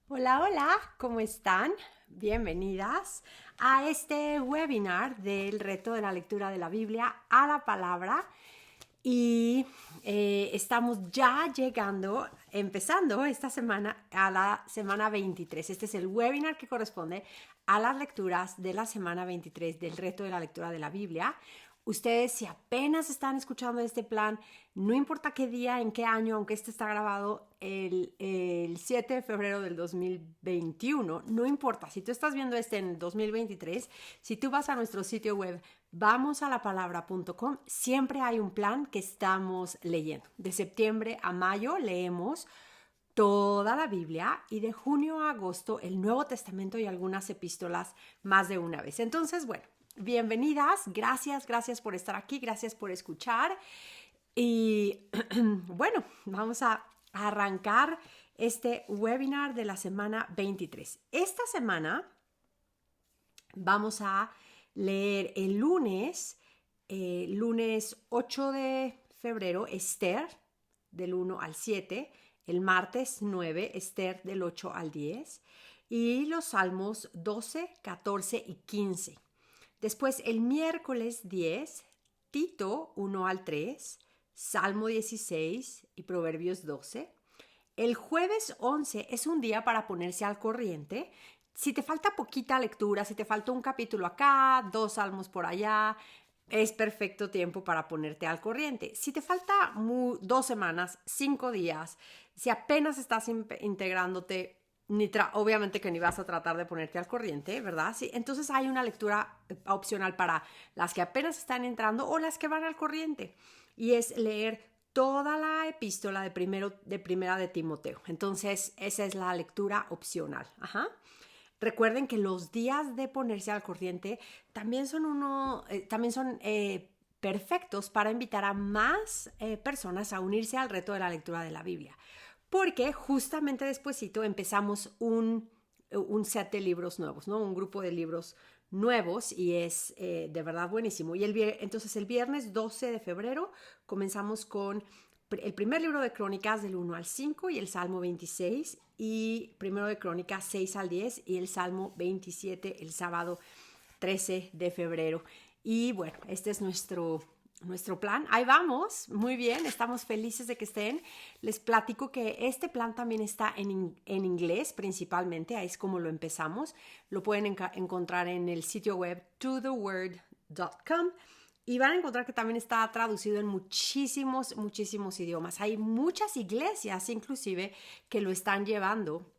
Hola, hola, ¿cómo están? Bienvenidas a este webinar del reto de la lectura de la Biblia a la palabra. Y estamos ya empezando esta semana a la semana 23. Este es el webinar que corresponde a las lecturas de la semana 23 del reto de la lectura de la Biblia. Ustedes, si apenas están escuchando este plan, no importa qué día, en qué año, aunque este está grabado el 7 de febrero del 2021, no importa. Si tú estás viendo este en 2023, si tú vas a nuestro sitio web vamosalapalabra.com, siempre hay un plan que estamos leyendo. De septiembre a mayo leemos toda la Biblia y de junio a agosto el Nuevo Testamento y algunas epístolas más de una vez. Entonces, bueno, bienvenidas, gracias por estar aquí, gracias por escuchar y bueno, vamos a arrancar este webinar de la semana 23. Esta semana vamos a leer el lunes 8 de febrero, Esther, del 1 al 7, el martes 9, Esther, del 8 al 10, y los salmos 12, 14 y 15. Después, el miércoles 10, Tito 1 al 3, Salmo 16 y Proverbios 12. El jueves 11 es un día para ponerse al corriente. Si te falta poquita lectura, si te falta un capítulo acá, dos salmos por allá, es perfecto tiempo para ponerte al corriente. Si te falta 2 semanas, 5 días, si apenas estás integrándote, obviamente que ni vas a tratar de ponerte al corriente, ¿verdad? Sí, entonces hay una lectura opcional para las que apenas están entrando o las que van al corriente. Y es leer toda la epístola de primera de Timoteo. Entonces, esa es la lectura opcional. Ajá. Recuerden que los días de ponerse al corriente también son perfectos para invitar a más personas a unirse al reto de la lectura de la Biblia. Porque justamente despuesito empezamos un set de libros nuevos, ¿no? Un grupo de libros nuevos y es de verdad buenísimo. Entonces el viernes 12 de febrero comenzamos con el primer libro de Crónicas del 1 al 5 y el Salmo 26 y primero de Crónicas 6 al 10 y el Salmo 27 el sábado 13 de febrero. Y bueno, este es nuestro plan. Ahí vamos, muy bien, estamos felices de que estén. Les platico que este plan también está en inglés principalmente, ahí es como lo empezamos. Lo pueden encontrar en el sitio web totheword.com y van a encontrar que también está traducido en muchísimos idiomas. Hay muchas iglesias inclusive que lo están llevando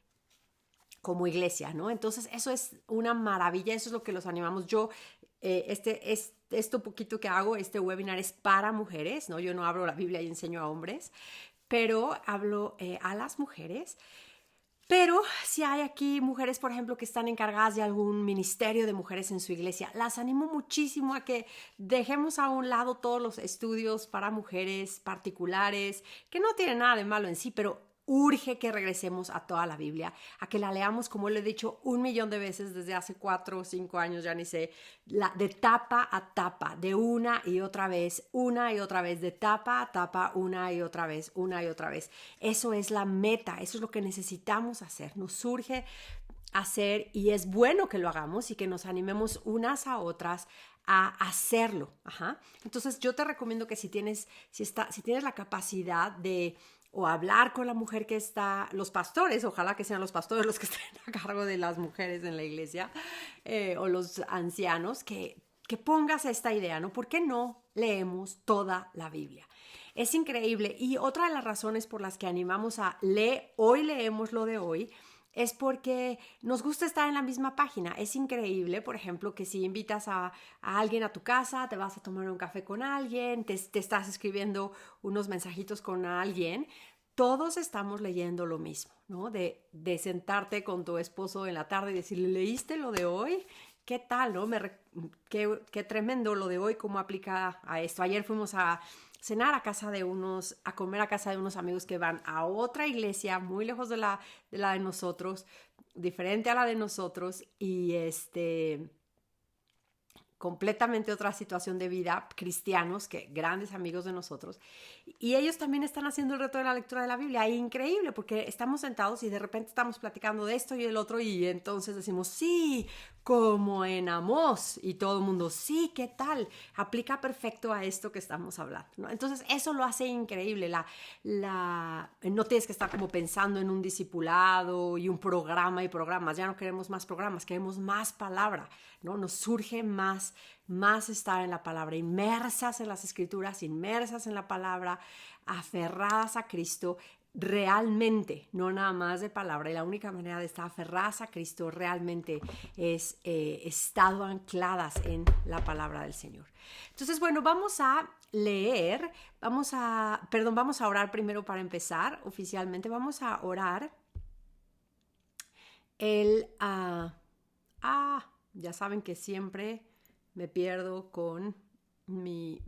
como iglesia, ¿no? Entonces eso es una maravilla, eso es lo que los animamos. Esto poquito que hago, este webinar es para mujeres, ¿no? Yo no abro la Biblia y enseño a hombres, pero hablo a las mujeres. Pero si hay aquí mujeres, por ejemplo, que están encargadas de algún ministerio de mujeres en su iglesia, las animo muchísimo a que dejemos a un lado todos los estudios para mujeres particulares, que no tienen nada de malo en sí, pero urge que regresemos a toda la Biblia, a que la leamos, como lo he dicho 1 millón de veces desde hace 4 o 5 años, ya ni sé, de tapa a tapa, de una y otra vez, de tapa a tapa, una y otra vez, una y otra vez. Eso es la meta, eso es lo que necesitamos hacer, nos surge hacer y es bueno que lo hagamos y que nos animemos unas a otras a hacerlo. Ajá. Entonces yo te recomiendo que si tienes la capacidad de o hablar con la mujer que está, los pastores, ojalá que sean los pastores los que estén a cargo de las mujeres en la iglesia, o los ancianos, que pongas esta idea, ¿no? ¿Por qué no leemos toda la Biblia? Es increíble. Y otra de las razones por las que animamos a hoy leemos lo de hoy, es porque nos gusta estar en la misma página. Es increíble, por ejemplo, que si invitas a alguien a tu casa, te vas a tomar un café con alguien, te estás escribiendo unos mensajitos con alguien, todos estamos leyendo lo mismo, ¿no? De sentarte con tu esposo en la tarde y decirle, ¿leíste lo de hoy? ¿Qué tal, no? Qué tremendo lo de hoy, cómo aplica a esto. Ayer fuimos a cenar a comer a casa de unos amigos que van a otra iglesia muy lejos de la de nosotros, diferente a la de nosotros, y completamente otra situación de vida, cristianos, que grandes amigos de nosotros, y ellos también están haciendo el reto de la lectura de la Biblia. Increíble, porque estamos sentados y de repente estamos platicando de esto y el otro, y entonces decimos, sí, como en Amós, y todo el mundo, sí, ¿qué tal? Aplica perfecto a esto que estamos hablando, ¿no? Entonces eso lo hace increíble. No tienes que estar como pensando en un discipulado y un programa y programas. Ya no queremos más programas, queremos más palabra, ¿no? Nos surge más estar en la palabra, inmersas en las escrituras, inmersas en la palabra, aferradas a Cristo realmente, no nada más de palabra. Y la única manera de estar aferradas a Cristo realmente es estado ancladas en la palabra del Señor. Entonces, bueno, vamos a leer, vamos a orar primero para empezar oficialmente. Vamos a orar ya saben que siempre me pierdo con mi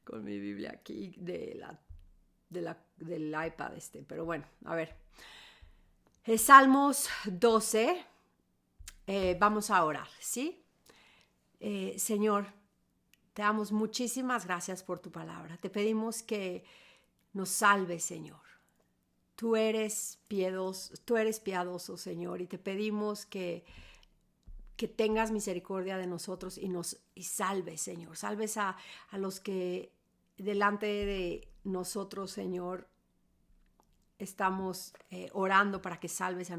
Biblia aquí del iPad pero bueno, a ver. Salmos 12, vamos a orar, ¿sí? Señor, te damos muchísimas gracias por tu palabra. Te pedimos que nos salves, Señor. Tú eres piadoso, Señor, y te pedimos que tengas misericordia de nosotros y salves, Señor. Salves a los que delante de nosotros, Señor, estamos orando para que salves a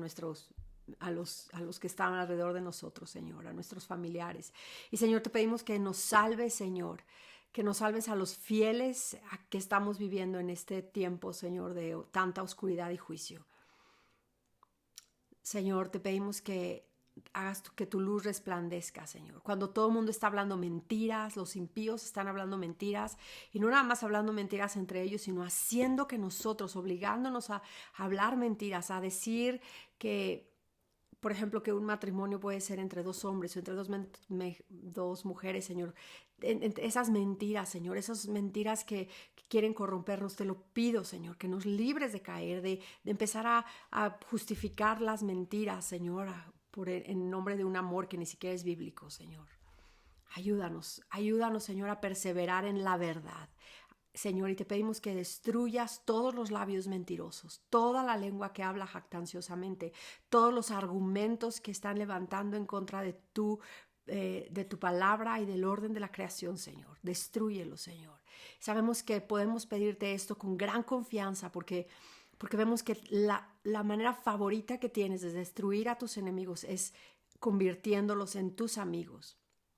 los que están alrededor de nosotros, Señor, a nuestros familiares. Y, Señor, te pedimos que nos salves, Señor, que nos salves a los fieles que estamos viviendo en este tiempo, Señor, de tanta oscuridad y juicio. Señor, te pedimos que hagas que tu luz resplandezca, Señor. Cuando todo el mundo está hablando mentiras, los impíos están hablando mentiras, y no nada más hablando mentiras entre ellos, sino haciendo que nosotros, obligándonos a hablar mentiras, a decir que, por ejemplo, que un matrimonio puede ser entre dos hombres o entre dos mujeres, Señor. Esas mentiras, Señor, esas mentiras que quieren corrompernos, te lo pido, Señor, que nos libres de caer, de empezar a justificar las mentiras, Señor, en nombre de un amor que ni siquiera es bíblico, Señor. Ayúdanos, Señor, a perseverar en la verdad. Señor, y te pedimos que destruyas todos los labios mentirosos, toda la lengua que habla jactanciosamente, todos los argumentos que están levantando en contra de tu palabra y del orden de la creación, Señor. Destrúyelo, Señor. Sabemos que podemos pedirte esto con gran confianza porque vemos que la manera favorita que tienes de destruir a tus enemigos es convirtiéndolos en tus amigos.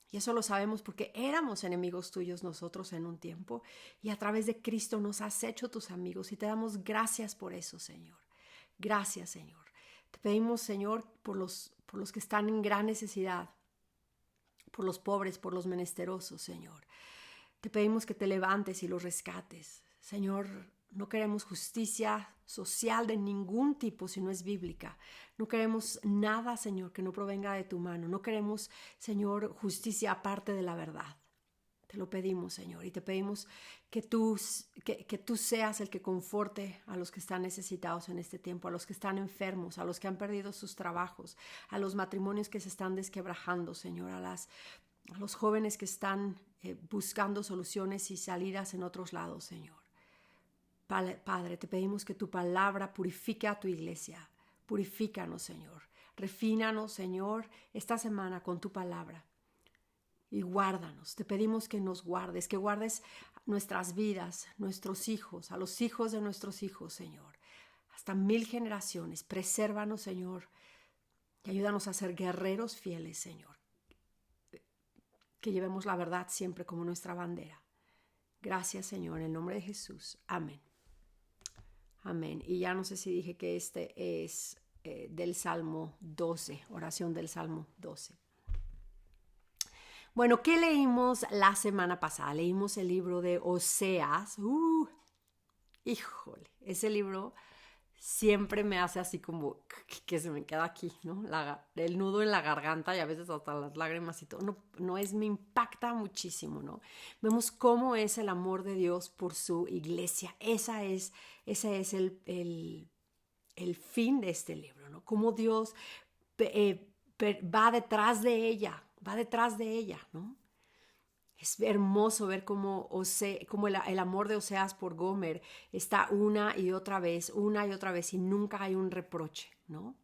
Y eso lo sabemos porque éramos enemigos tuyos nosotros en un tiempo, y a través de Cristo nos has hecho tus amigos, y te damos gracias por eso, Señor. Gracias, Señor. Te pedimos, Señor, por los que están en gran necesidad, por los pobres, por los menesterosos, Señor. Te pedimos que te levantes y los rescates. Señor, no queremos justicia social de ningún tipo si no es bíblica. No queremos nada, Señor, que no provenga de tu mano. No queremos, Señor, justicia aparte de la verdad. Te lo pedimos, Señor, y te pedimos que tú seas el que conforte a los que están necesitados en este tiempo, a los que están enfermos, a los que han perdido sus trabajos, a los matrimonios que se están desquebrajando, Señor, a los jóvenes que están buscando soluciones y salidas en otros lados, Señor. Padre, te pedimos que tu palabra purifique a tu iglesia. Purifícanos, Señor. Refínanos, Señor, esta semana con tu palabra. Y guárdanos. Te pedimos que nos guardes, que guardes nuestras vidas, nuestros hijos, a los hijos de nuestros hijos, Señor. Hasta 1000 generaciones. Presérvanos, Señor. Y ayúdanos a ser guerreros fieles, Señor. Que llevemos la verdad siempre como nuestra bandera. Gracias, Señor, en el nombre de Jesús. Amén. Amén. Y ya no sé si dije que este es del Salmo 12, oración del Salmo 12. Bueno, ¿qué leímos la semana pasada? Leímos el libro de Oseas. Híjole, ese libro siempre me hace así como que se me queda aquí, ¿no? El nudo en la garganta y a veces hasta las lágrimas y todo. Me impacta muchísimo, ¿no? Vemos cómo es el amor de Dios por su iglesia. Ese es el fin de este libro, ¿no? Cómo Dios va detrás de ella, va detrás de ella, ¿no? Es hermoso ver cómo el amor de Oseas por Gomer está una y otra vez, y nunca hay un reproche, ¿no?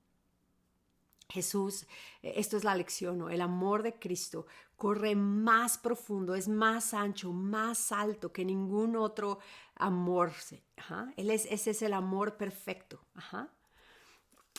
Jesús, esto es la lección, ¿no? El amor de Cristo corre más profundo, es más ancho, más alto que ningún otro amor. Ajá. Ese es el amor perfecto. Ajá.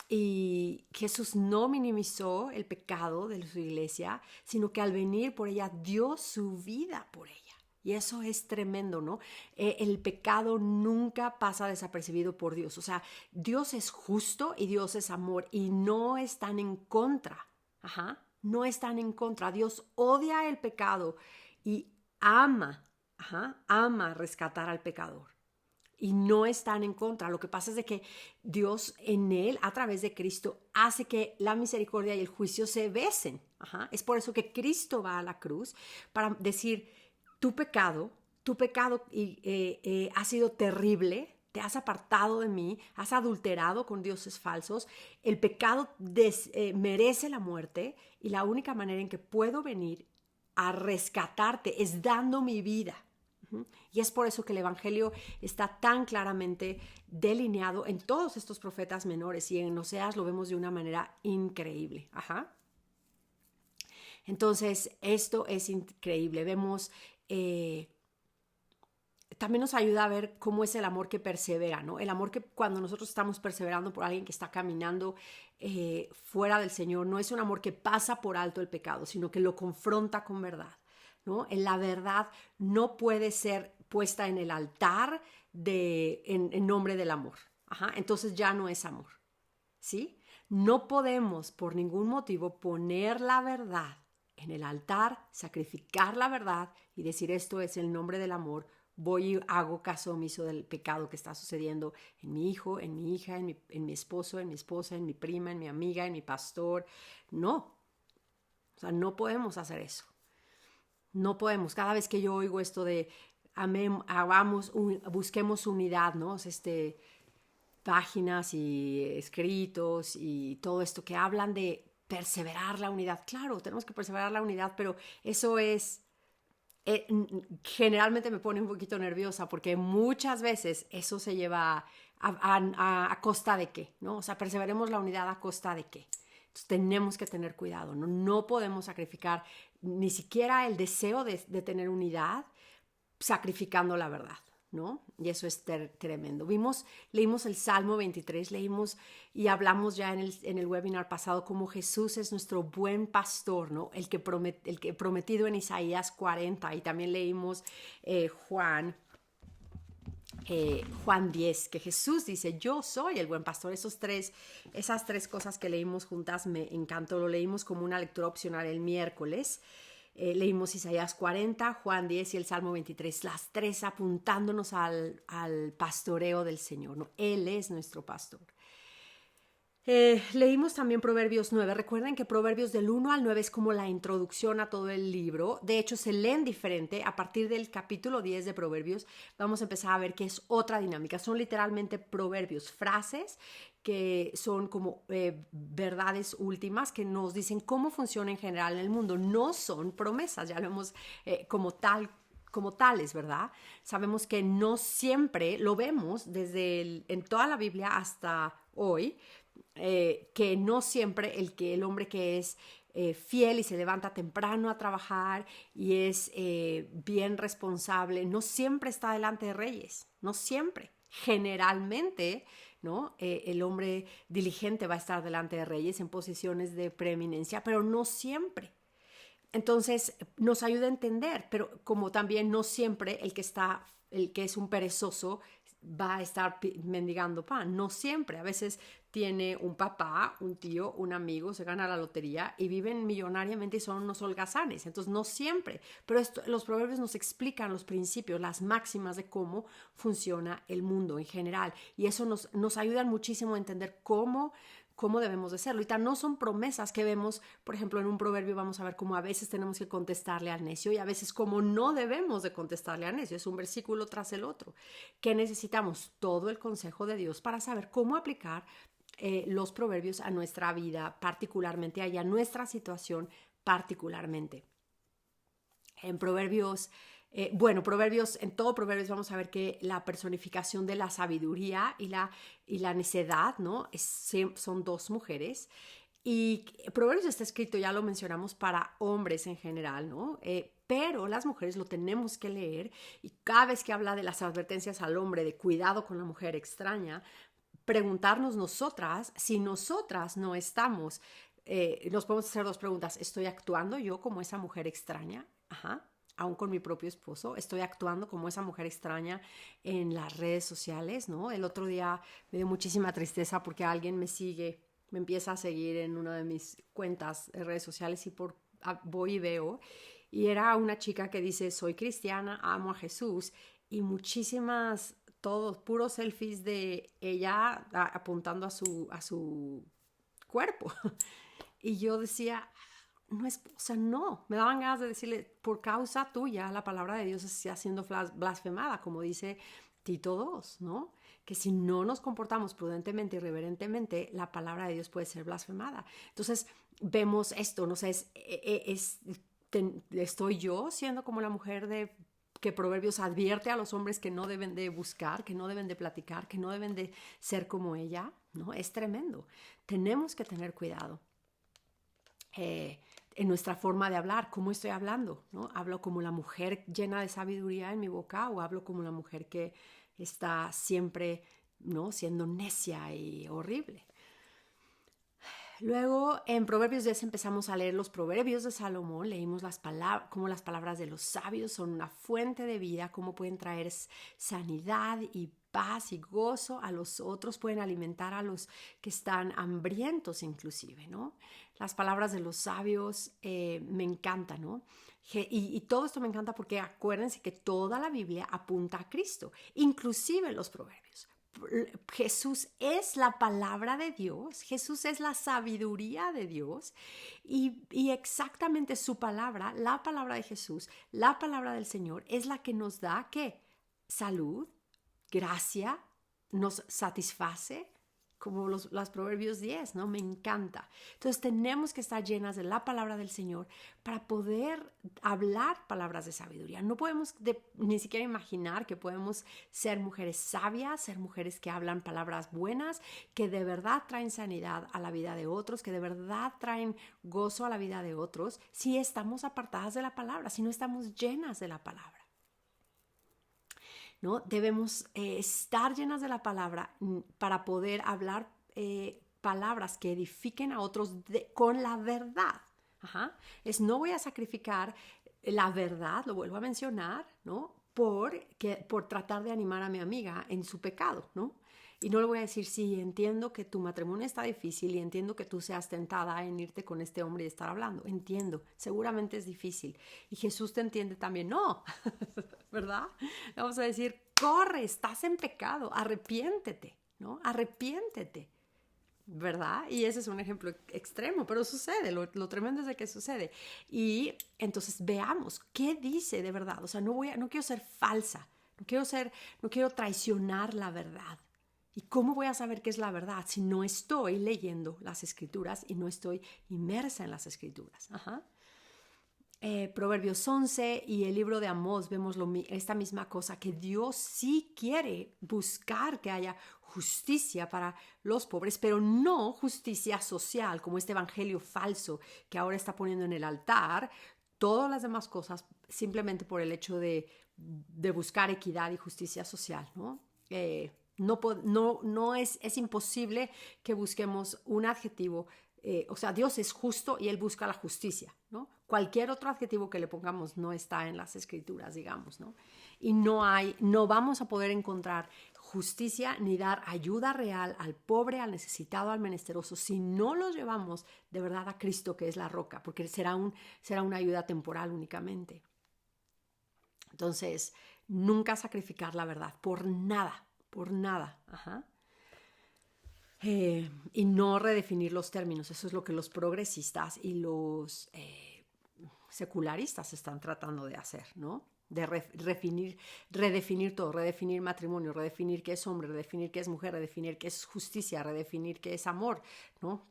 Y Jesús no minimizó el pecado de su iglesia, sino que al venir por ella dio su vida por ella. Y eso es tremendo, ¿no? El pecado nunca pasa desapercibido por Dios. O sea, Dios es justo y Dios es amor y no están en contra. Ajá. No están en contra. Dios odia el pecado y ama rescatar al pecador. Y no están en contra. Lo que pasa es de que Dios en él, a través de Cristo, hace que la misericordia y el juicio se besen. Ajá. Es por eso que Cristo va a la cruz para decir, tu pecado ha sido terrible, te has apartado de mí, has adulterado con dioses falsos, el pecado merece la muerte y la única manera en que puedo venir a rescatarte es dando mi vida. Y es por eso que el Evangelio está tan claramente delineado en todos estos profetas menores y en Oseas lo vemos de una manera increíble. Ajá. Entonces, esto es increíble. Vemos, también nos ayuda a ver cómo es el amor que persevera, ¿no? El amor que cuando nosotros estamos perseverando por alguien que está caminando fuera del Señor, no es un amor que pasa por alto el pecado, sino que lo confronta con verdad. ¿No? La verdad no puede ser puesta en el altar en nombre del amor. Ajá. Entonces ya no es amor. ¿Sí? No podemos por ningún motivo poner la verdad en el altar, sacrificar la verdad y decir esto es el nombre del amor. Voy y hago caso omiso del pecado que está sucediendo en mi hijo, en mi hija, en mi esposo, en mi esposa, en mi prima, en mi amiga, en mi pastor. No. O sea, no podemos hacer eso. No podemos. Cada vez que yo oigo esto de busquemos unidad, ¿no? Páginas y escritos y todo esto que hablan de perseverar la unidad. Claro, tenemos que perseverar la unidad, pero eso es, generalmente me pone un poquito nerviosa porque muchas veces eso se lleva a costa de qué, ¿no? O sea, perseveremos la unidad a costa de qué. Entonces tenemos que tener cuidado, ¿no? No podemos sacrificar ni siquiera el deseo de tener unidad sacrificando la verdad, ¿no? Y eso es tremendo. Leímos el Salmo 23, leímos y hablamos ya en el webinar pasado cómo Jesús es nuestro buen pastor, ¿no? El que prometido en Isaías 40, y también leímos Juan 10, que Jesús dice, yo soy el buen pastor. Esas tres cosas que leímos juntas me encantó. Lo leímos como una lectura opcional el miércoles. Leímos Isaías 40, Juan 10 y el Salmo 23, las tres apuntándonos al pastoreo del Señor, ¿no? Él es nuestro pastor. Leímos también Proverbios 9. Recuerden que Proverbios del 1 al 9 es como la introducción a todo el libro. De hecho, se leen diferente. A partir del capítulo 10 de Proverbios vamos a empezar a ver que es otra dinámica. Son literalmente proverbios, frases que son como verdades últimas que nos dicen cómo funciona en general en el mundo. No son promesas, ya lo hemos como tales, ¿verdad? Sabemos que no siempre lo vemos en toda la Biblia hasta hoy, que no siempre el hombre que es fiel y se levanta temprano a trabajar y es bien responsable, no siempre está delante de reyes, no siempre. Generalmente, ¿no? El hombre diligente va a estar delante de reyes en posiciones de preeminencia, pero no siempre. Entonces nos ayuda a entender, pero como también no siempre el que es un perezoso va a estar mendigando pan, no siempre. A veces tiene un papá, un tío, un amigo, se gana la lotería y viven millonariamente y son unos holgazanes. Entonces no siempre, pero los proverbios nos explican los principios, las máximas de cómo funciona el mundo en general, y eso nos ayuda muchísimo a entender cómo debemos de serlo. Y no son promesas que vemos, por ejemplo, en un proverbio vamos a ver cómo a veces tenemos que contestarle al necio y a veces cómo no debemos de contestarle al necio. Es un versículo tras el otro. Que necesitamos todo el consejo de Dios para saber cómo aplicar los proverbios a nuestra vida, particularmente a nuestra situación particularmente. En Proverbios, en todo Proverbios vamos a ver que la personificación de la sabiduría y la necedad, ¿no? Son dos mujeres. Y Proverbios está escrito, ya lo mencionamos, para hombres en general, ¿no? Pero las mujeres lo tenemos que leer, y cada vez que habla de las advertencias al hombre de cuidado con la mujer extraña, preguntarnos nosotras si nosotras no estamos, nos podemos hacer dos preguntas. ¿Estoy actuando yo como esa mujer extraña? Ajá. Aún con mi propio esposo, estoy actuando como esa mujer extraña en las redes sociales, ¿no? El otro día me dio muchísima tristeza porque alguien me empieza a seguir en una de mis cuentas de redes sociales, y voy y veo, y era una chica que dice: soy cristiana, amo a Jesús, y muchísimas, todos puros selfies de ella apuntando a su cuerpo. Y yo decía, no es, o sea, no, me daban ganas de decirle: por causa tuya la palabra de Dios está siendo blasfemada, como dice Tito 2, ¿no? Que si no nos comportamos prudentemente y reverentemente, la palabra de Dios puede ser blasfemada. Entonces vemos esto, no sé, estoy yo siendo como la mujer que Proverbios advierte a los hombres que no deben de buscar, que no deben de platicar, que no deben de ser como ella, ¿no? Es tremendo. Tenemos que tener cuidado en nuestra forma de hablar. ¿Cómo estoy hablando? ¿No? ¿Hablo como la mujer llena de sabiduría en mi boca, o hablo como la mujer que está siempre, ¿no?, siendo necia y horrible? Luego en Proverbios 10 empezamos a leer los proverbios de Salomón, leímos cómo las palabras de los sabios son una fuente de vida, cómo pueden traer sanidad y paz y gozo a los otros, pueden alimentar a los que están hambrientos inclusive, ¿no? Las palabras de los sabios me encantan, ¿no? Y todo esto me encanta porque acuérdense que toda la Biblia apunta a Cristo, inclusive los proverbios. Jesús es la palabra de Dios, Jesús es la sabiduría de Dios, y exactamente su palabra, la palabra de Jesús, la palabra del Señor, es la que nos da, ¿qué? Salud, gracia, nos satisface, como los Proverbios 10, ¿no? Me encanta. Entonces tenemos que estar llenas de la palabra del Señor para poder hablar palabras de sabiduría. No podemos ni siquiera imaginar que podemos ser mujeres sabias, ser mujeres que hablan palabras buenas, que de verdad traen sanidad a la vida de otros, que de verdad traen gozo a la vida de otros, si estamos apartadas de la palabra, si no estamos llenas de la palabra, ¿no? Debemos estar llenas de la palabra para poder hablar palabras que edifiquen a otros con la verdad. Ajá. No voy a sacrificar la verdad, lo vuelvo a mencionar, ¿no? Por tratar de animar a mi amiga en su pecado, ¿no? Y no le voy a decir: sí, entiendo que tu matrimonio está difícil y entiendo que tú seas tentada en irte con este hombre y estar hablando. Entiendo, seguramente es difícil. Y Jesús te entiende también. No, ¿verdad? Vamos a decir: corre, estás en pecado, arrepiéntete, ¿no? Arrepiéntete, ¿verdad? Y ese es un ejemplo extremo, pero sucede, lo tremendo es de que sucede. Y entonces veamos qué dice de verdad. O sea, no quiero ser falsa, no quiero traicionar la verdad. ¿Y cómo voy a saber qué es la verdad si no estoy leyendo las Escrituras y no estoy inmersa en las Escrituras? Ajá. Proverbios 11 y el libro de Amós vemos esta misma cosa, que Dios sí quiere buscar que haya justicia para los pobres, pero no justicia social, como este evangelio falso que ahora está poniendo en el altar todas las demás cosas simplemente por el hecho de buscar equidad y justicia social, ¿no? No es imposible que busquemos un adjetivo. O sea, Dios es justo y Él busca la justicia, ¿no? Cualquier otro adjetivo que le pongamos no está en las Escrituras, digamos, ¿no? Y no vamos a poder encontrar justicia ni dar ayuda real al pobre, al necesitado, al menesteroso, si no los llevamos de verdad a Cristo, que es la roca, porque será una ayuda temporal únicamente. Entonces, nunca sacrificar la verdad por nada. Ajá. Y no redefinir los términos. Eso es lo que los progresistas y los secularistas están tratando de hacer, ¿no? De redefinir todo, redefinir matrimonio, redefinir qué es hombre, redefinir qué es mujer, redefinir qué es justicia, redefinir qué es amor, ¿no?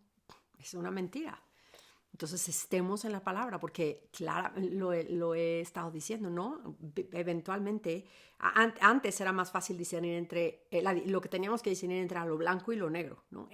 Es una mentira. Entonces estemos en la palabra, porque claro, lo he estado diciendo, ¿no? Eventualmente, antes era más fácil discernir entre, lo que teníamos que discernir entre lo blanco y lo negro, ¿no?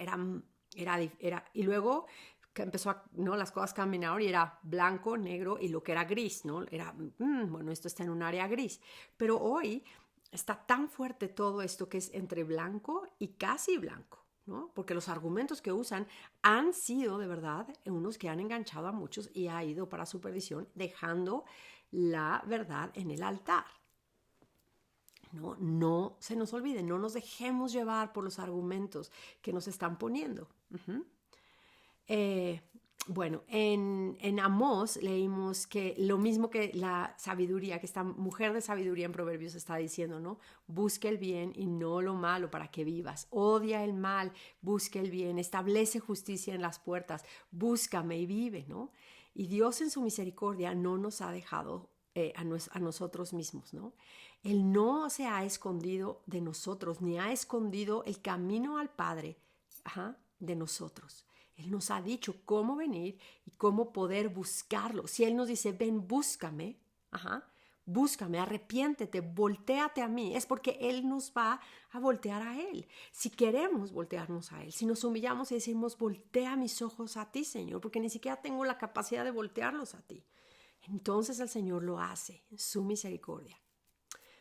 Y luego que empezó ¿no? Las cosas caminaron y era blanco, negro y lo que era gris, ¿no? Era, bueno, esto está en un área gris. Pero hoy está tan fuerte todo esto que es entre blanco y casi blanco, ¿no? Porque los argumentos que usan han sido de verdad unos que han enganchado a muchos y ha ido para su perdición, dejando la verdad en el altar. No se nos olvide, no nos dejemos llevar por los argumentos que nos están poniendo. Bueno, en Amós leímos que lo mismo que la sabiduría, que esta mujer de sabiduría en Proverbios está diciendo, ¿no? Busca el bien y no lo malo para que vivas. Odia el mal, busca el bien, establece justicia en las puertas, búscame y vive, ¿no? Y Dios en su misericordia no nos ha dejado a nosotros mismos, ¿no? Él no se ha escondido de nosotros, ni ha escondido el camino al Padre, de nosotros. Él nos ha dicho cómo venir y cómo poder buscarlo. Si Él nos dice, ven, búscame, búscame, arrepiéntete, voltéate a mí, es porque Él nos va a voltear a Él. Si queremos voltearnos a Él, si nos humillamos y decimos, voltea mis ojos a ti, Señor, porque ni siquiera tengo la capacidad de voltearlos a ti. Entonces el Señor lo hace en su misericordia.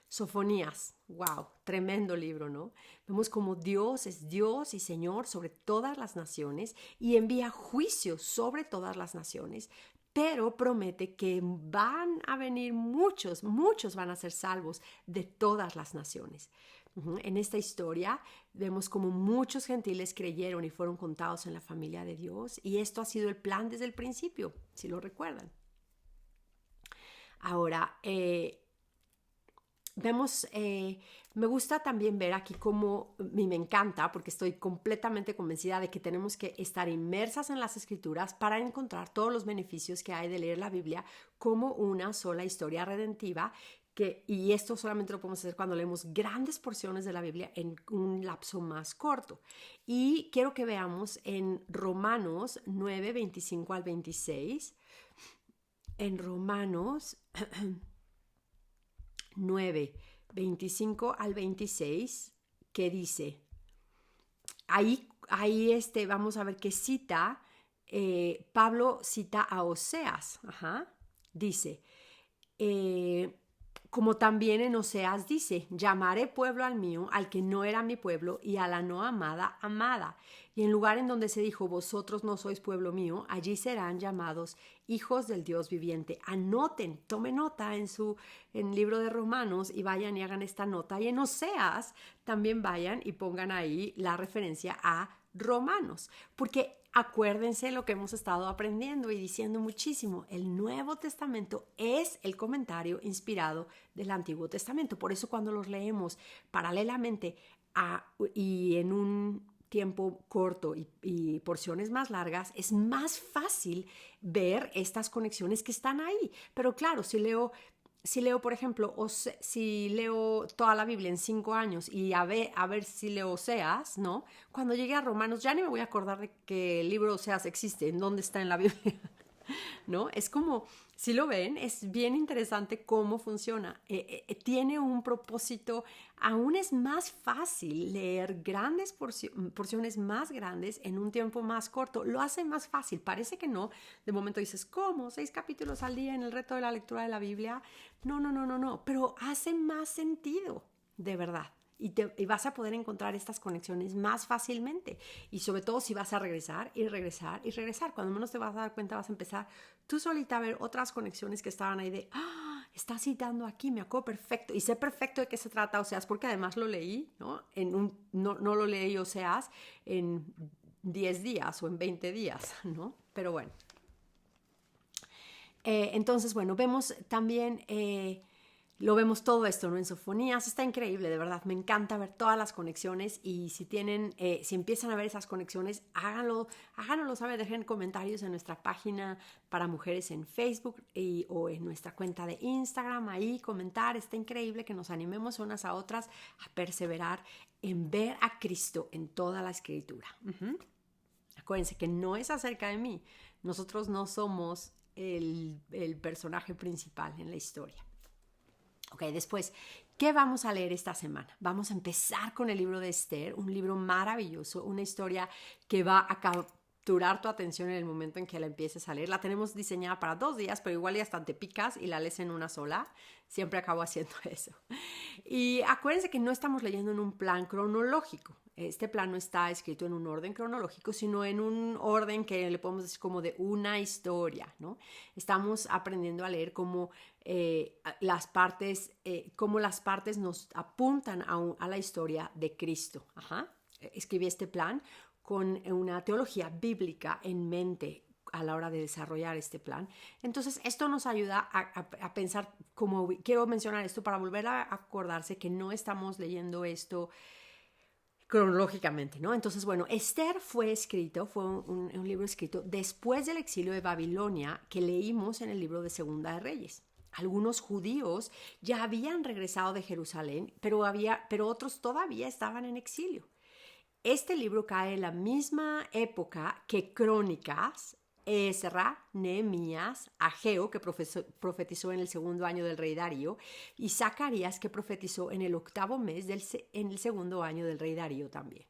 Sofonías, wow, tremendo libro, ¿no? Vemos como Dios es Dios y Señor sobre todas las naciones y envía juicio sobre todas las naciones, pero promete que van a venir muchos van a ser salvos de todas las naciones. En esta historia vemos como muchos gentiles creyeron y fueron contados en la familia de Dios, y esto ha sido el plan desde el principio, si lo recuerdan. Ahora, vemos, me gusta también ver aquí cómo, y me encanta porque estoy completamente convencida de que tenemos que estar inmersas en las Escrituras para encontrar todos los beneficios que hay de leer la Biblia como una sola historia redentiva, y esto solamente lo podemos hacer cuando leemos grandes porciones de la Biblia en un lapso más corto. Y quiero que veamos en Romanos 9, 25 al 26, en Romanos 9, 25 al 26, que dice, ahí vamos a ver que cita, Pablo cita a Oseas, dice, como también en Oseas dice, llamaré pueblo al mío, al que no era mi pueblo, y a la no amada, amada. Y en lugar en donde se dijo, vosotros no sois pueblo mío, allí serán llamados hijos del Dios viviente. Anoten, tomen nota en el libro de Romanos y vayan y hagan esta nota. Y en Oseas también vayan y pongan ahí la referencia a Romanos, porque acuérdense lo que hemos estado aprendiendo y diciendo muchísimo. El Nuevo Testamento es el comentario inspirado del Antiguo Testamento. Por eso cuando los leemos paralelamente y en un tiempo corto y porciones más largas, es más fácil ver estas conexiones que están ahí. Pero claro, si leo, por ejemplo, si leo toda la Biblia en 5 años y a ver si leo Oseas, ¿no? Cuando llegue a Romanos ya ni me voy a acordar de que el libro Oseas existe, en dónde está en la Biblia, ¿no? Es como, si lo ven, es bien interesante cómo funciona. Tiene un propósito, aún es más fácil leer grandes porciones más grandes en un tiempo más corto. Lo hace más fácil, parece que no. De momento dices, ¿cómo? 6 capítulos al día en el reto de la lectura de la Biblia. No, pero hace más sentido, de verdad. Y vas a poder encontrar estas conexiones más fácilmente. Y sobre todo si vas a regresar y regresar y regresar. Cuando menos te vas a dar cuenta, vas a empezar tú solita a ver otras conexiones que estaban ahí de, está citando aquí, me acuerdo perfecto. Y sé perfecto de qué se trata Oseas, porque además lo leí, ¿no? No lo leí Oseas en 10 días o en 20 días, ¿no? Pero bueno. Entonces, bueno, vemos también... lo vemos todo esto, ¿no? En Sofonías, está increíble, de verdad, me encanta ver todas las conexiones, y si empiezan a ver esas conexiones, háganlo saber, dejen comentarios en nuestra página para mujeres en Facebook o en nuestra cuenta de Instagram, ahí comentar, está increíble que nos animemos unas a otras a perseverar en ver a Cristo en toda la Escritura. ¿De Acuérdense que no es acerca de mí. Nosotros no somos el personaje principal en la historia. Ok, después, ¿qué vamos a leer esta semana? Vamos a empezar con el libro de Esther, un libro maravilloso, una historia que va a capturar tu atención en el momento en que la empieces a leer. La tenemos diseñada para 2 días, pero igual ya hasta te picas y la lees en una sola. Siempre acabo haciendo eso. Y acuérdense que no estamos leyendo en un plan cronológico. Este plan no está escrito en un orden cronológico, sino en un orden que le podemos decir como de una historia, ¿no? Estamos aprendiendo a leer cómo las partes nos apuntan a la historia de Cristo. Ajá. Escribí este plan con una teología bíblica en mente a la hora de desarrollar este plan. Entonces, esto nos ayuda a pensar, como quiero mencionar esto para volver a acordarse que no estamos leyendo esto cronológicamente, ¿no? Entonces, bueno, Esther fue un libro escrito después del exilio de Babilonia que leímos en el libro de Segunda de Reyes. Algunos judíos ya habían regresado de Jerusalén, pero otros todavía estaban en exilio. Este libro cae en la misma época que Crónicas, Ezra, Nehemías, Ageo, que profetizó en el 2º año del rey Darío, y Zacarías, que profetizó en el 8º mes en el 2º año del rey Darío también.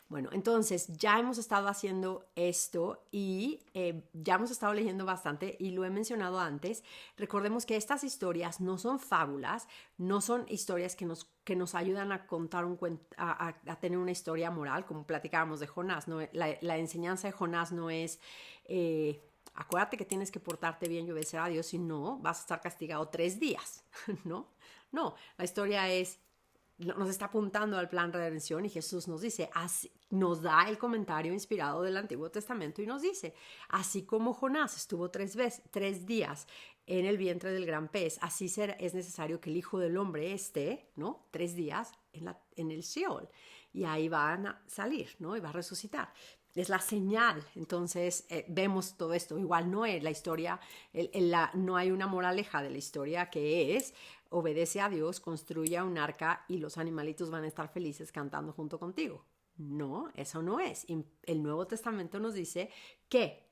Bueno, entonces ya hemos estado haciendo esto y ya hemos estado leyendo bastante y lo he mencionado antes. Recordemos que estas historias no son fábulas, no son historias que nos ayudan a contar un cuento, a tener una historia moral, como platicábamos de Jonás, ¿no? La enseñanza de Jonás no es acuérdate que tienes que portarte bien y obedecer a Dios, si no vas a estar castigado 3 días, ¿no? No, la historia nos está apuntando al plan de redención y Jesús nos dice, nos da el comentario inspirado del Antiguo Testamento y nos dice, así como Jonás estuvo 3 días en el vientre del gran pez, así es necesario que el Hijo del Hombre esté, ¿no? 3 días en el Sheol y ahí van a salir, ¿no? Y va a resucitar. Es la señal. Entonces vemos todo esto. Igual no es la historia, no hay una moraleja de la historia que es obedece a Dios, construye un arca y los animalitos van a estar felices cantando junto contigo. No, eso no es. El Nuevo Testamento nos dice que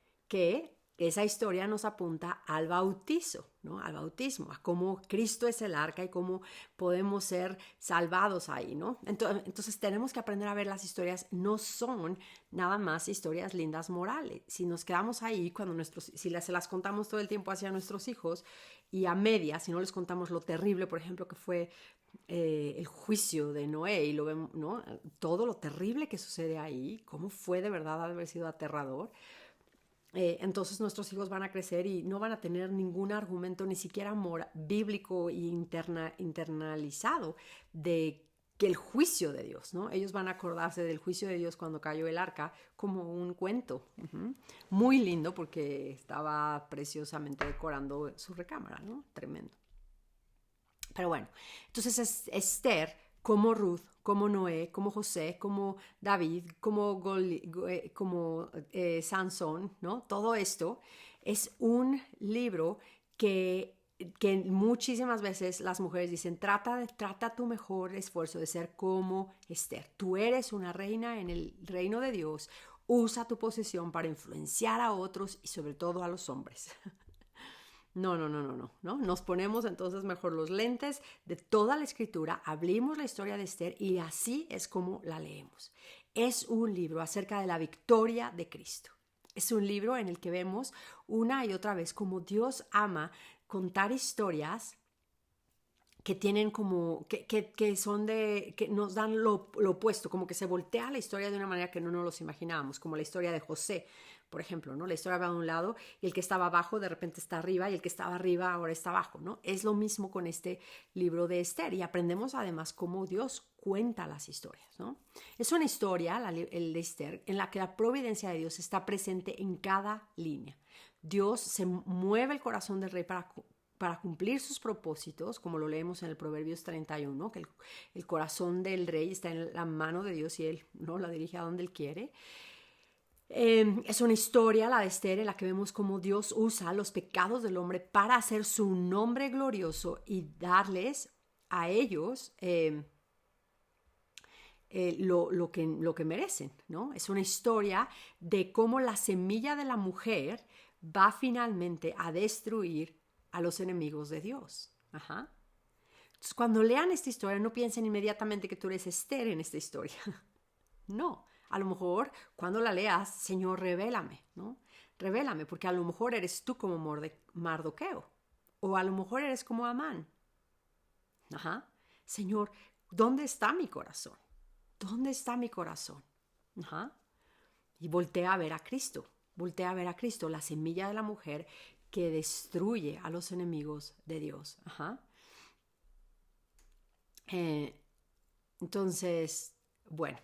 esa historia nos apunta al bautizo, ¿no? Al bautismo, a cómo Cristo es el arca y cómo podemos ser salvados ahí, ¿no? Entonces tenemos que aprender a ver las historias, no son nada más historias lindas morales. Si nos quedamos ahí, si se las contamos todo el tiempo hacia nuestros hijos y a medias, si no les contamos lo terrible, por ejemplo, que fue el juicio de Noé y lo vemos, ¿no? Todo lo terrible que sucede ahí, cómo fue de verdad haber sido aterrador. Entonces nuestros hijos van a crecer y no van a tener ningún argumento, ni siquiera bíblico e internalizado de que el juicio de Dios, ¿no? Ellos van a acordarse del juicio de Dios cuando cayó el arca como un cuento. Muy lindo porque estaba preciosamente decorando su recámara, ¿no? Tremendo. Pero bueno, entonces es Esther como Ruth, como Noé, como José, como David, como Sansón, ¿no? Todo esto es un libro que muchísimas veces las mujeres dicen, trata tu mejor esfuerzo de ser como Esther. Tú eres una reina en el reino de Dios, usa tu posición para influenciar a otros y sobre todo a los hombres. No. Nos ponemos entonces mejor los lentes de toda la escritura, abrimos la historia de Esther y así es como la leemos. Es un libro acerca de la victoria de Cristo. Es un libro en el que vemos una y otra vez cómo Dios ama contar historias que tienen como, que son que nos dan lo opuesto, como que se voltea la historia de una manera que no nos los imaginábamos, como la historia de José, por ejemplo, ¿no? La historia va de un lado y el que estaba abajo de repente está arriba y el que estaba arriba ahora está abajo, ¿no? Es lo mismo con este libro de Esther y aprendemos además cómo Dios cuenta las historias, ¿no? Es una historia, el de Esther, en la que la providencia de Dios está presente en cada línea. Dios se mueve el corazón del rey para cumplir sus propósitos, como lo leemos en el Proverbios 31, que el corazón del rey está en la mano de Dios y él, ¿no?, la dirige a donde él quiere. Es una historia, la de Esther, en la que vemos cómo Dios usa los pecados del hombre para hacer su nombre glorioso y darles a ellos lo que merecen, ¿no? Es una historia de cómo la semilla de la mujer va finalmente a destruir a los enemigos de Dios. Ajá. Entonces, cuando lean esta historia, no piensen inmediatamente que tú eres Esther en esta historia. No, a lo mejor cuando la leas, Señor, revélame, ¿no? Revélame, porque a lo mejor eres tú como Mardoqueo, o a lo mejor eres como Amán. Ajá. Señor, ¿dónde está mi corazón? ¿Dónde está mi corazón? Ajá. Y voltea a ver a Cristo. Voltea a ver a Cristo, la semilla de la mujer que destruye a los enemigos de Dios. Ajá. Entonces, bueno,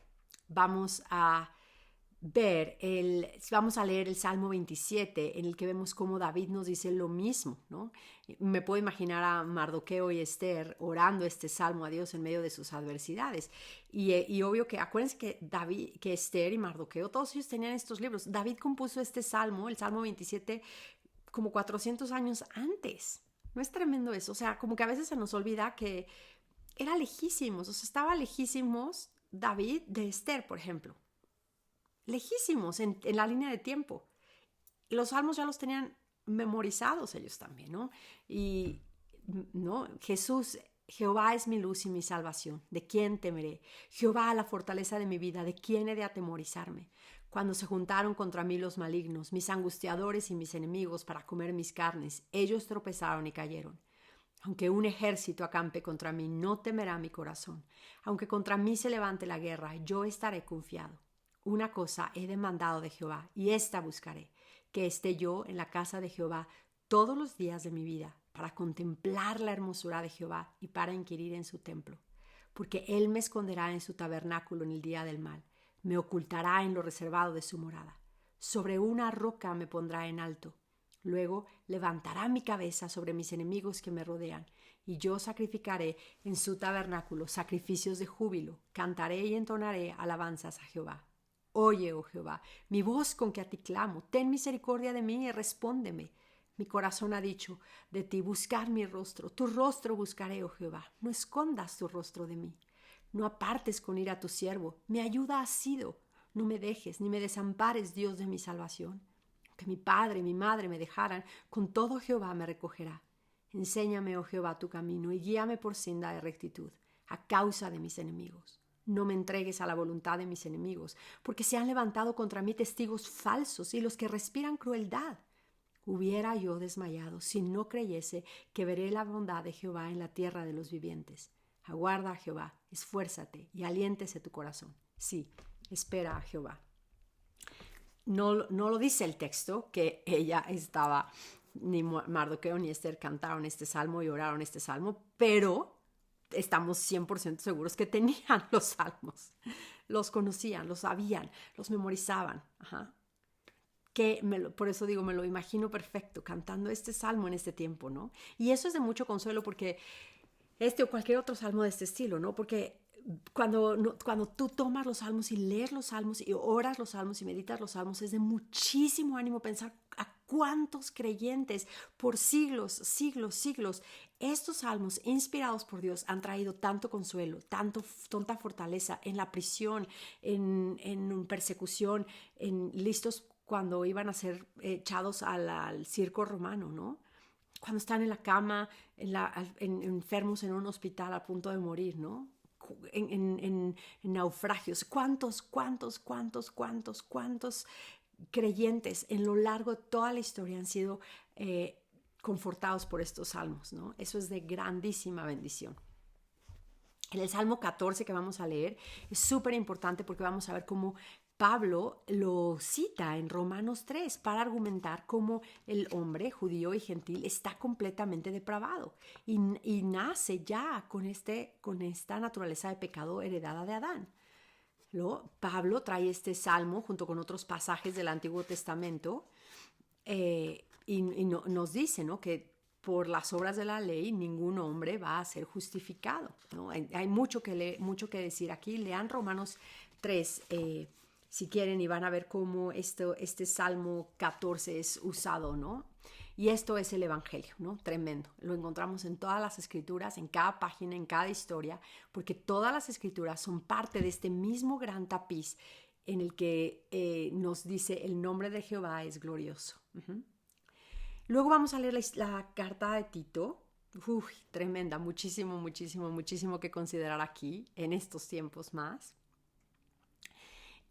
vamos a vamos a leer el Salmo 27, en el que vemos cómo David nos dice lo mismo, ¿no? Me puedo imaginar a Mardoqueo y Esther orando este salmo a Dios en medio de sus adversidades. Y obvio que, acuérdense que Esther y Mardoqueo, todos ellos tenían estos libros. David compuso este salmo, el Salmo 27, como 400 años antes. ¿No es tremendo eso? O sea, como que a veces se nos olvida que era lejísimos, o sea, estaba lejísimos David de Esther, por ejemplo. Lejísimos en la línea de tiempo. Los salmos ya los tenían memorizados ellos también, ¿no? Y, ¿no? Jehová es mi luz y mi salvación. ¿De quién temeré? Jehová, la fortaleza de mi vida. ¿De quién he de atemorizarme? Cuando se juntaron contra mí los malignos, mis angustiadores y mis enemigos para comer mis carnes, ellos tropezaron y cayeron. Aunque un ejército acampe contra mí, no temerá mi corazón. Aunque contra mí se levante la guerra, yo estaré confiado. Una cosa he demandado de Jehová, y esta buscaré, que esté yo en la casa de Jehová todos los días de mi vida, para contemplar la hermosura de Jehová y para inquirir en su templo. Porque él me esconderá en su tabernáculo en el día del mal, me ocultará en lo reservado de su morada. Sobre una roca me pondrá en alto. Luego levantará mi cabeza sobre mis enemigos que me rodean, y yo sacrificaré en su tabernáculo sacrificios de júbilo, cantaré y entonaré alabanzas a Jehová. Oye, oh Jehová, mi voz con que a ti clamo, ten misericordia de mí y respóndeme. Mi corazón ha dicho, de ti buscar mi rostro, tu rostro buscaré, oh Jehová, no escondas tu rostro de mí. No apartes con ira a tu siervo, mi ayuda has sido, no me dejes ni me desampares, Dios de mi salvación. Que mi padre y mi madre me dejaran, con todo Jehová me recogerá. Enséñame, oh Jehová, tu camino y guíame por senda de rectitud, a causa de mis enemigos. No me entregues a la voluntad de mis enemigos, porque se han levantado contra mí testigos falsos y los que respiran crueldad. Hubiera yo desmayado si no creyese que veré la bondad de Jehová en la tierra de los vivientes. Aguarda a Jehová, esfuérzate y aliéntese tu corazón. Sí, espera a Jehová. No lo dice el texto que ella estaba, ni Mardoqueo ni Esther cantaron este salmo y oraron este salmo, pero estamos 100% seguros que tenían los salmos, los conocían, los sabían, los memorizaban. Ajá. Por eso digo, me lo imagino perfecto, cantando este salmo en este tiempo, ¿no? Y eso es de mucho consuelo porque este o cualquier otro salmo de este estilo, ¿no? Porque cuando tú tomas los salmos y lees los salmos y oras los salmos y meditas los salmos, es de muchísimo ánimo pensar a cuántos creyentes por siglos, estos salmos inspirados por Dios han traído tanto consuelo, tanta fortaleza en la prisión, en persecución, listos cuando iban a ser echados al circo romano, ¿no? Cuando están en la cama, enfermos en un hospital a punto de morir, ¿no? En naufragios. ¿Cuántos creyentes en lo largo de toda la historia han sido confortados por estos salmos, ¿no? Eso es de grandísima bendición. En el Salmo 14 que vamos a leer es súper importante porque vamos a ver cómo Pablo lo cita en Romanos 3 para argumentar cómo el hombre judío y gentil está completamente depravado y nace ya con esta naturaleza de pecado heredada de Adán. Pablo trae este salmo junto con otros pasajes del Antiguo Testamento nos dice, ¿no?, que por las obras de la ley ningún hombre va a ser justificado, ¿no? Hay mucho que decir aquí. Lean Romanos 3 si quieren y van a ver cómo este Salmo 14 es usado, ¿no? Y esto es el Evangelio, ¿no? Tremendo. Lo encontramos en todas las escrituras, en cada página, en cada historia, porque todas las escrituras son parte de este mismo gran tapiz en el que nos dice el nombre de Jehová es glorioso. Luego vamos a leer la carta de Tito. Uf, tremenda, muchísimo, muchísimo, muchísimo que considerar aquí en estos tiempos más.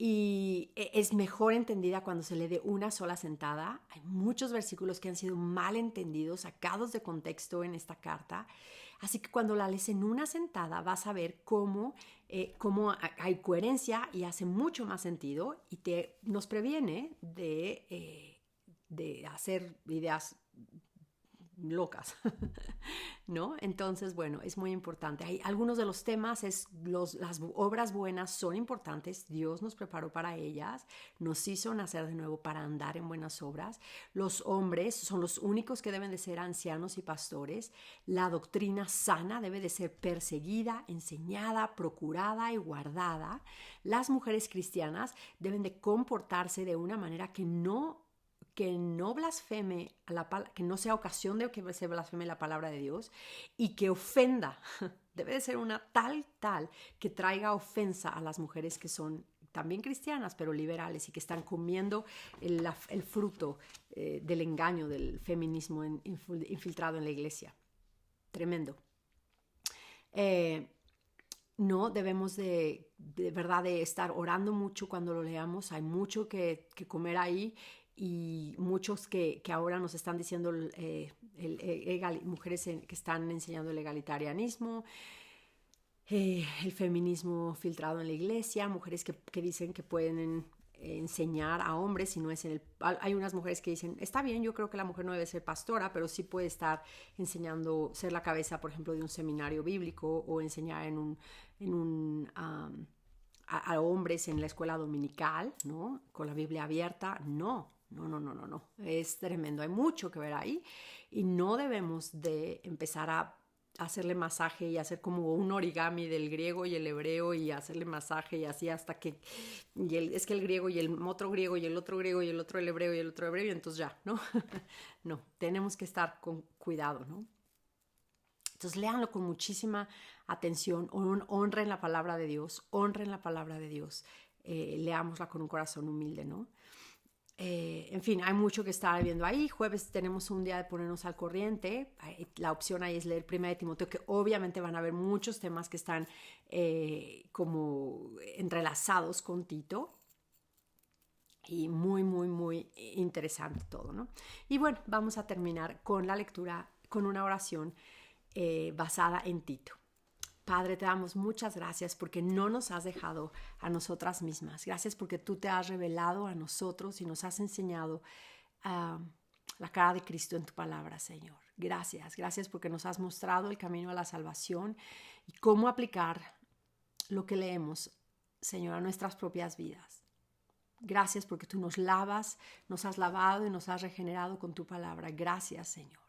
Y es mejor entendida cuando se lee de una sola sentada. Hay muchos versículos que han sido mal entendidos, sacados de contexto en esta carta. Así que cuando la lees en una sentada vas a ver cómo hay coherencia y hace mucho más sentido y nos previene de hacer ideas locas, ¿no? Entonces, bueno, es muy importante. Hay algunos de los temas, las obras buenas son importantes. Dios nos preparó para ellas, nos hizo nacer de nuevo para andar en buenas obras. Los hombres son los únicos que deben de ser ancianos y pastores. La doctrina sana debe de ser perseguida, enseñada, procurada y guardada. Las mujeres cristianas deben de comportarse de una manera que no blasfeme, que no sea ocasión de que se blasfeme la palabra de Dios y que ofenda. Debe de ser una tal que traiga ofensa a las mujeres que son también cristianas, pero liberales y que están comiendo el fruto del engaño del feminismo infiltrado en la iglesia. Tremendo. No debemos de verdad de estar orando mucho cuando lo leamos. Hay mucho que comer ahí y muchos que ahora nos están diciendo mujeres que están enseñando el egalitarianismo, el feminismo filtrado en la iglesia, mujeres que dicen que pueden enseñar a hombres si no es en el... Hay unas mujeres que dicen, está bien, yo creo que la mujer no debe ser pastora, pero sí puede estar enseñando, ser la cabeza, por ejemplo, de un seminario bíblico o enseñar a hombres en la escuela dominical, ¿no? Con la Biblia abierta. No. Es tremendo. Hay mucho que ver ahí y no debemos de empezar a hacerle masaje y hacer como un origami del griego y el hebreo y hacerle masaje y así hasta que es que el griego y el otro griego y el otro griego y el otro el hebreo y el otro hebreo y entonces ya, ¿no? No, tenemos que estar con cuidado, ¿no? Entonces léanlo con muchísima atención, honren la palabra de Dios, leámosla con un corazón humilde, ¿no? En fin, hay mucho que estar viendo ahí. Jueves tenemos un día de ponernos al corriente. La opción ahí es leer 1 Timoteo, que obviamente van a haber muchos temas que están como entrelazados con Tito. Y muy, muy, muy interesante todo, ¿no? Y bueno, vamos a terminar con la lectura, con una oración basada en Tito. Padre, te damos muchas gracias porque no nos has dejado a nosotras mismas. Gracias porque tú te has revelado a nosotros y nos has enseñado la cara de Cristo en tu palabra, Señor. Gracias porque nos has mostrado el camino a la salvación y cómo aplicar lo que leemos, Señor, a nuestras propias vidas. Gracias porque tú nos has lavado y nos has regenerado con tu palabra. Gracias, Señor.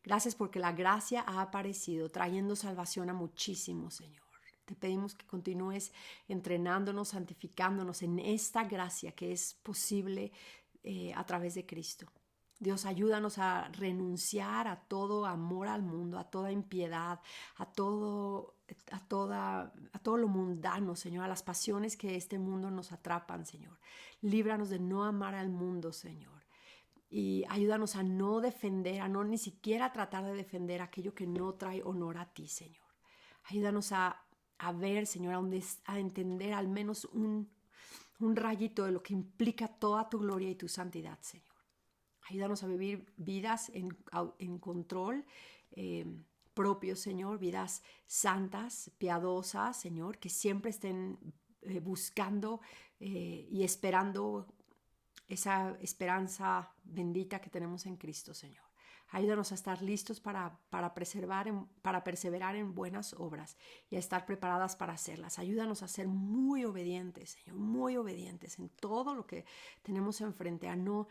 Gracias porque la gracia ha aparecido trayendo salvación a muchísimos, Señor. Te pedimos que continúes entrenándonos, santificándonos en esta gracia que es posible a través de Cristo. Dios, ayúdanos a renunciar a todo amor al mundo, a toda impiedad, a todo lo mundano, Señor, a las pasiones que este mundo nos atrapan, Señor. Líbranos de no amar al mundo, Señor. Y ayúdanos a no defender, a no ni siquiera tratar de defender aquello que no trae honor a ti, Señor. Ayúdanos a ver, Señor, a entender al menos un rayito de lo que implica toda tu gloria y tu santidad, Señor. Ayúdanos a vivir vidas en control propio, Señor, vidas santas, piadosas, Señor, que siempre estén buscando y esperando esa esperanza bendita que tenemos en Cristo, Señor. Ayúdanos a estar listos para perseverar en buenas obras y a estar preparadas para hacerlas. Ayúdanos a ser muy obedientes, Señor, muy obedientes en todo lo que tenemos enfrente, a no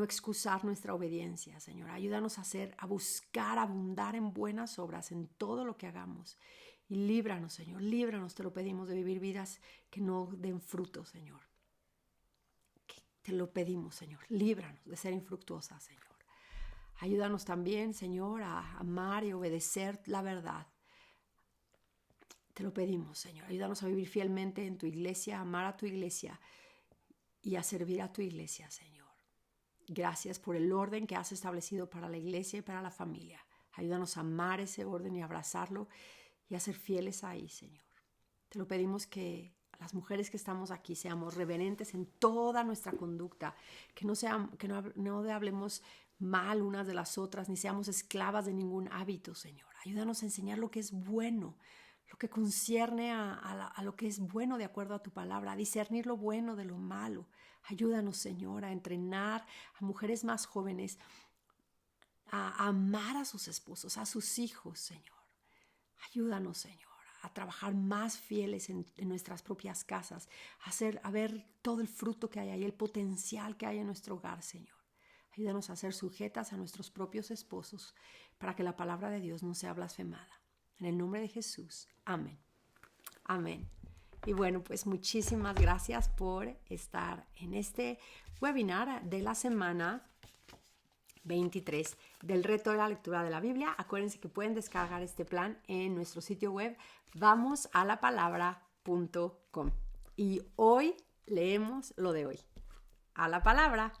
excusar nuestra obediencia, Señor. Ayúdanos a buscar, abundar en buenas obras en todo lo que hagamos. Y líbranos, Señor, líbranos, te lo pedimos, de vivir vidas que no den fruto, Señor. Te lo pedimos, Señor. Líbranos de ser infructuosas, Señor. Ayúdanos también, Señor, a amar y obedecer la verdad. Te lo pedimos, Señor. Ayúdanos a vivir fielmente en tu iglesia, a amar a tu iglesia y a servir a tu iglesia, Señor. Gracias por el orden que has establecido para la iglesia y para la familia. Ayúdanos a amar ese orden y abrazarlo y a ser fieles ahí, Señor. Te lo pedimos que las mujeres que estamos aquí seamos reverentes en toda nuestra conducta, que no hablemos mal unas de las otras, ni seamos esclavas de ningún hábito, Señor. Ayúdanos a enseñar lo que es bueno, lo que concierne a lo que es bueno de acuerdo a tu palabra, a discernir lo bueno de lo malo. Ayúdanos, Señor, a entrenar a mujeres más jóvenes a amar a sus esposos, a sus hijos, Señor. Ayúdanos, Señor, a trabajar más fieles en nuestras propias casas, a ver todo el fruto que hay ahí, el potencial que hay en nuestro hogar, Señor. Ayúdanos a ser sujetas a nuestros propios esposos para que la palabra de Dios no sea blasfemada. En el nombre de Jesús. Amén. Amén. Y bueno, pues muchísimas gracias por estar en este webinar de la semana 23 del reto de la lectura de la Biblia. Acuérdense que pueden descargar este plan en nuestro sitio web vamosalapalabra.com. Y hoy leemos lo de hoy. A la palabra.